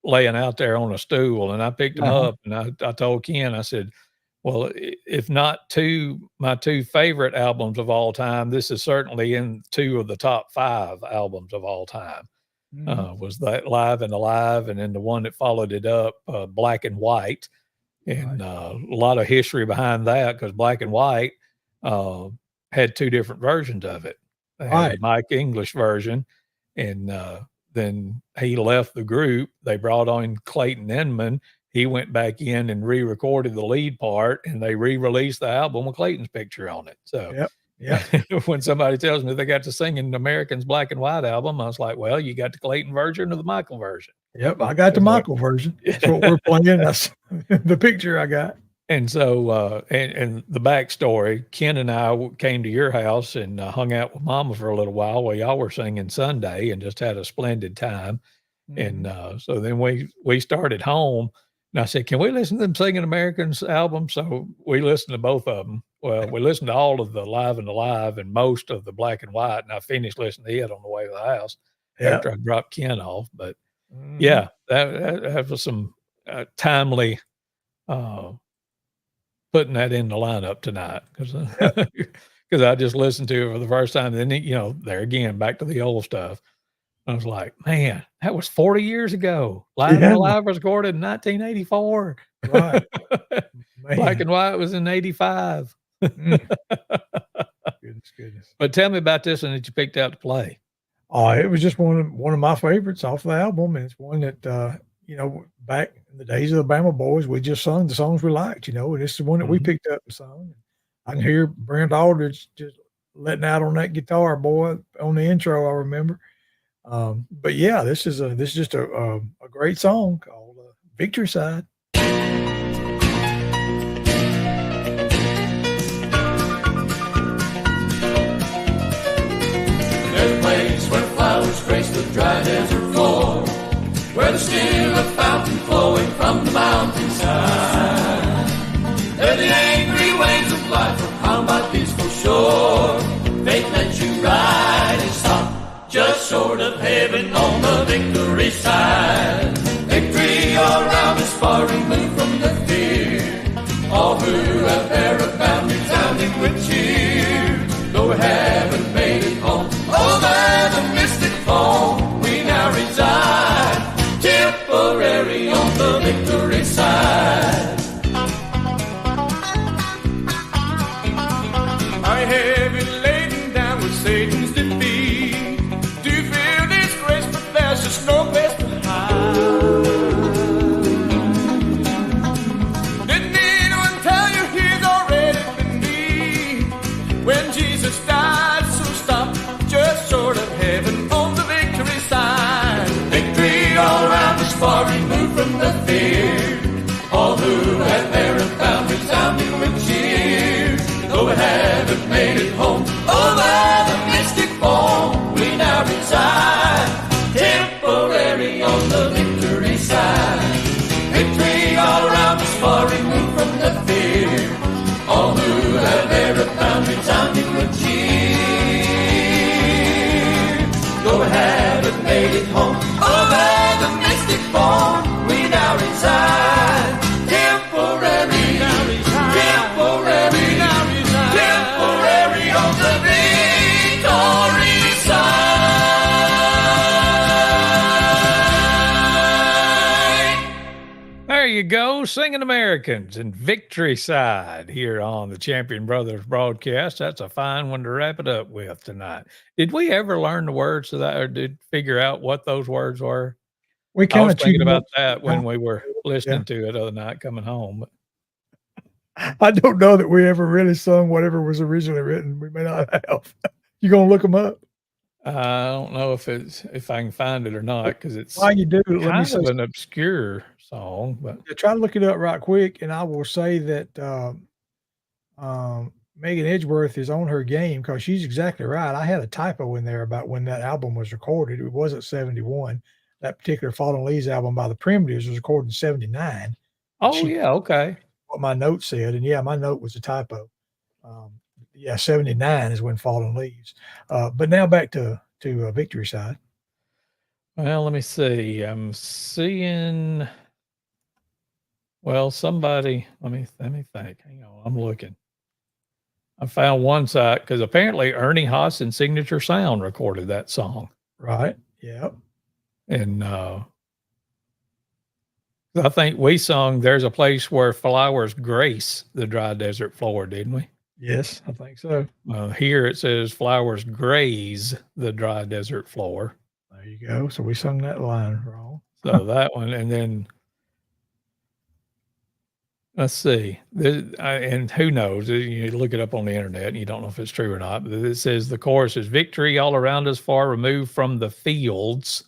laying out there on a stool. And I picked them up, and I told Ken, I said, well, if not my two favorite albums of all time, this is certainly in two of the top 5 albums of all time. Was that Live and Alive, and then the one that followed it up, Black and White. And a lot of history behind that, because Black and White had 2 different versions of it. They had the Mike English version, and then he left the group. They brought on Clayton Inman. He went back in and re-recorded the lead part, and they re-released the album with Clayton's picture on it. So when somebody tells me they got the Singing Americans Black and White album, I was like, well, you got the Clayton version or the Michael version? Yep, I got the Michael version. That's what we're playing. That's the picture I got. And so, and the backstory, Ken and I came to your house and hung out with Mama for a little while y'all were singing Sunday, and just had a splendid time. And so then we started home, and I said, can we listen to them Singing Americans album? So we listened to both of them. Well, we listened to all of the Live and Alive and most of the Black and White, and I finished listening to it on the way to the house after I dropped Ken off. But yeah, that was some timely putting that in the lineup tonight, because I just listened to it for the first time. And then, there again, back to the old stuff. I was like, man, that was 40 years ago. Live and Alive was recorded in 1984. Right. Black and White was in 85. Goodness. But tell me about this one that you picked out to play. It was just one of my favorites off the album, and it's one that back in the days of the Bama Boys, we just sung the songs we liked, and this is one that we picked up and sung. I can hear Brent Aldridge just letting out on that guitar, boy, on the intro, I remember. But yeah, this is just a great song called Victory Side. There's a place where flowers grace the dry desert floor. there's still a fountain flowing from the mountainside. There the angry waves of life are calmed by peaceful shore. Fate lets you ride and stop just short of heaven on the victory side. Victory all around is far removed from the fear. All who have there are bound resounding with cheer. Though we haven't made it home over the mystic foam, we now reside temporary on the victory side. I have it laden down with Satan's defeat. Do you feel this grace, but there's just no place to hide. Didn't anyone tell you he's already been beat? When Jesus died, so stop just short of heaven on the victory side. Victory all around is far removed from the fear. All who have there and found resounding with cheer. Though we haven't made it home over the mystic foam, we now reside temporary on the victory side. Victory all around is far removed from the fear. All who have there found resounding with cheer. Though we haven't made it home over the mystic foam, we now reside temporary, temporary, temporary on the victory side. There you go, Singing Americans and Victory Side here on the Champion Brothers broadcast. That's a fine one to wrap it up with tonight. Did we ever learn the words to that, or did figure out what those words were? We I kind was of thinking about that when we were Yeah. listening to it the other night coming home. But I don't know that we ever really sung whatever was originally written. We may not have. You gonna look them up? I don't know if I can find it or not, because it's While you do, let me kind say, of an obscure song. But try to look it up right quick, and I will say that Megan Edgeworth is on her game, because she's exactly right. I had a typo in there about when that album was recorded. It wasn't 71. That particular Fallen Leaves album by the Primitives was recorded in 79. oh yeah, okay. What my note said, and yeah, my note was a typo. 79 is when Fallen Leaves. But now back to Victory Side. Well, let me see. I'm seeing. Well, somebody. Let me think. Hang on, I'm looking. I found one site, because apparently Ernie Haas and Signature Sound recorded that song, Right. Yep. and I think we sung "There's a Place Where Flowers Grace the Dry Desert Floor," didn't we? Yes, I think so. Here it says "Flowers Graze the Dry Desert Floor." There you go. So we sung that line wrong. So that one, and then let's see. And who knows? You look it up on the internet, and you don't know if it's true or not. But it says the chorus is "Victory all around us, far removed from the fields.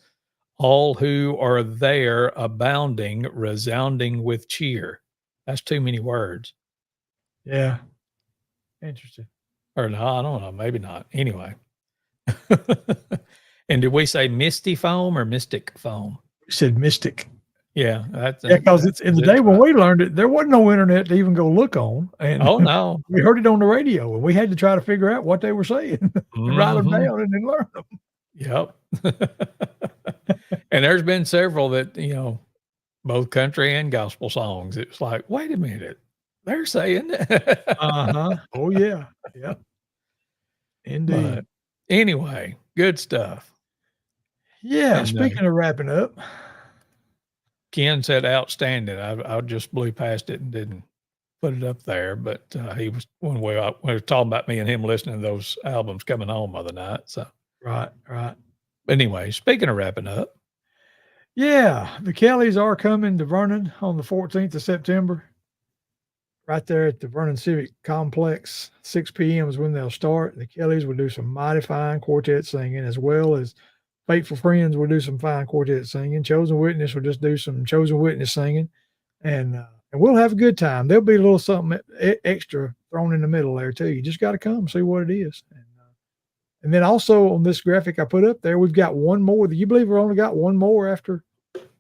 All who are there abounding, resounding with cheer." That's too many words. Yeah. Interesting. Or no, I don't know. Maybe not. Anyway. And did we say misty foam or mystic foam? We said mystic. Yeah. That's, Yeah, because it's in the day when we learned it, there wasn't no internet to even go look on. And oh, no. we heard it on the radio, and we had to try to figure out what they were saying, write them Mhm. down, and then learn them. Yep. And there's been several that, both country and gospel songs. It's like, wait a minute, they're saying Oh yeah. Yeah. Indeed. But anyway, good stuff. Yeah. And, Speaking of wrapping up, Ken said outstanding. I just blew past it and didn't put it up there, but he was when we were talking about me and him listening to those albums coming home the other night. So right. anyway, speaking of wrapping up, Yeah, the Kellys are coming to Vernon on the 14th of September. Right there at the Vernon Civic Complex, 6 p.m. is when they'll start. The Kellys will do some mighty fine quartet singing, as well as Faithful Friends will do some fine quartet singing. Chosen Witness will just do some Chosen Witness singing, and we'll have a good time. There'll be a little something extra thrown in the middle there too. You just got to come see what it is. And then also on this graphic I put up there, we've got one more. You believe we only got one more after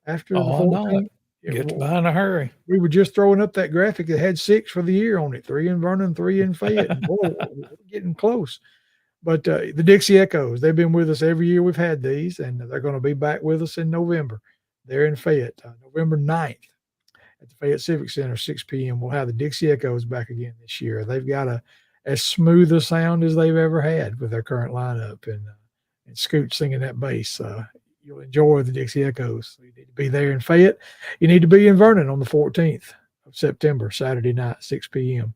after the Oh, I know 14th. it. Gets by in a hurry. We were just throwing up that graphic that had 6 for the year on it, 3 in Vernon, 3 in Fayette. And boy, we're getting close. But the Dixie Echoes, they've been with us every year we've had these, and they're going to be back with us in November. They're in Fayette, November 9th at the Fayette Civic Center, 6 p.m. We'll have the Dixie Echoes back again this year. They've got as smooth a sound as they've ever had with their current lineup, and Scoot singing that bass. You'll enjoy the Dixie Echoes. So you need to be there in Fayette. You need to be in Vernon on the 14th of September, Saturday night, 6 p.m.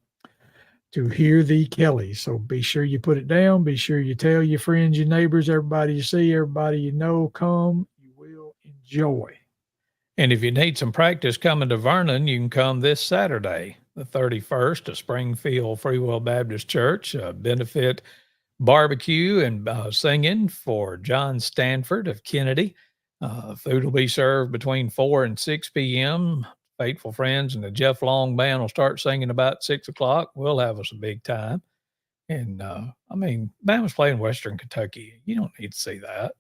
to hear the Kellys. So be sure you put it down. Be sure you tell your friends, your neighbors, everybody you see, everybody you know, come. You will enjoy. And if you need some practice coming to Vernon, you can come this Saturday, the 31st, to Springfield Free Will Baptist Church, benefit barbecue and singing for John Stanford of Kennedy. Food will be served between 4 and 6 p.m. Faithful Friends and the Jeff Long Band will start singing about 6 o'clock. We'll have us a big time. And, Bama's playing Western Kentucky. You don't need to see that.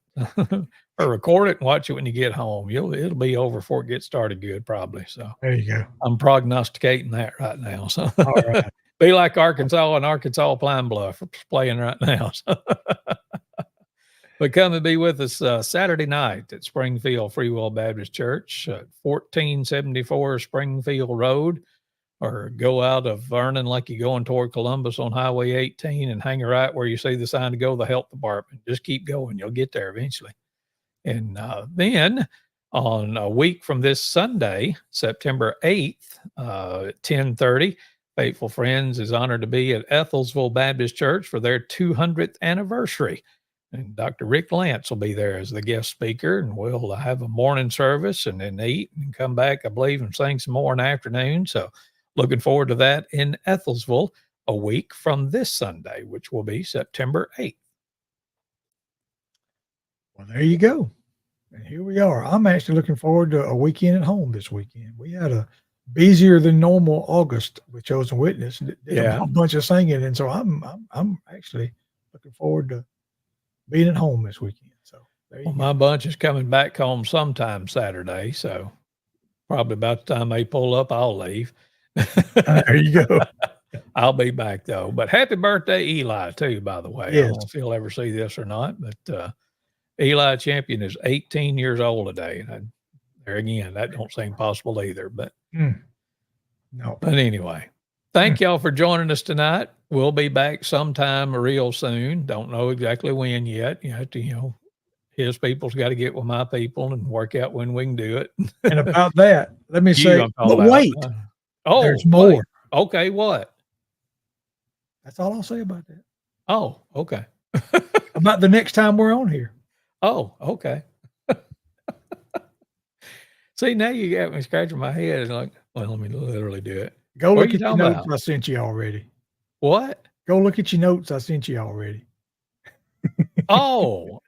Or record it and watch it when you get home. It'll be over before it gets started good, probably. So there you go. I'm prognosticating that right now. So all right. Be like Arkansas and Arkansas Pine Bluff playing right now. So. But come and be with us Saturday night at Springfield Free Will Baptist Church, 1474 Springfield Road, or go out of Vernon like you're going toward Columbus on Highway 18 and hang a right where you see the sign to go to the health department. Just keep going. You'll get there eventually. And then on a week from this Sunday, September 8th, at 10:30, Faithful Friends is honored to be at Ethelsville Baptist Church for their 200th anniversary. And Dr. Rick Lance will be there as the guest speaker, and we'll have a morning service and then eat and come back, I believe, and sing some more in the afternoon. So looking forward to that in Ethelsville a week from this Sunday, which will be September 8th. Well, there you go. And here we are. I'm actually looking forward to a weekend at home this weekend. We had a busier than normal August with Chosen Witness. Did a bunch of singing, and so I'm actually looking forward to being at home this weekend. So my bunch is coming back home sometime Saturday, so probably about the time they pull up, I'll leave. There you go. I'll be back though. But happy birthday, Eli, too, by the way. Yes. I don't know if he'll ever see this or not, but Eli Champion is 18 years old today. And there again, that don't seem possible either. But no. But anyway, thank y'all for joining us tonight. We'll be back sometime real soon. Don't know exactly when yet. You have to, his people's got to get with my people and work out when we can do it. And about that, let me say, but wait, there's more. Wait. Okay, what? That's all I'll say about that. Oh, okay. About the next time we're on here. Oh, okay. See, now you got me scratching my head. It's like, well, let me literally do it. Go look at your notes I sent you already. What? Go look at your notes I sent you already. Oh,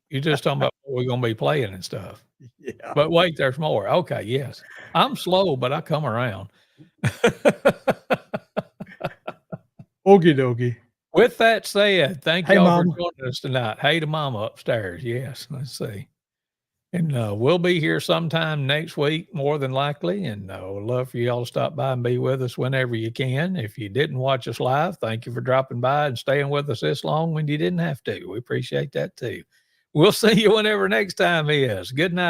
you're just talking about what we're going to be playing and stuff. Yeah. But wait, there's more. Okay, yes. I'm slow, but I come around. Okie dokie. With that said, thank y'all for joining us tonight. Hey to Mama upstairs. Yes, let's see. And we'll be here sometime next week, more than likely. And we'd love for y'all to stop by and be with us whenever you can. If you didn't watch us live, thank you for dropping by and staying with us this long when you didn't have to. We appreciate that too. We'll see you whenever next time is. Good night.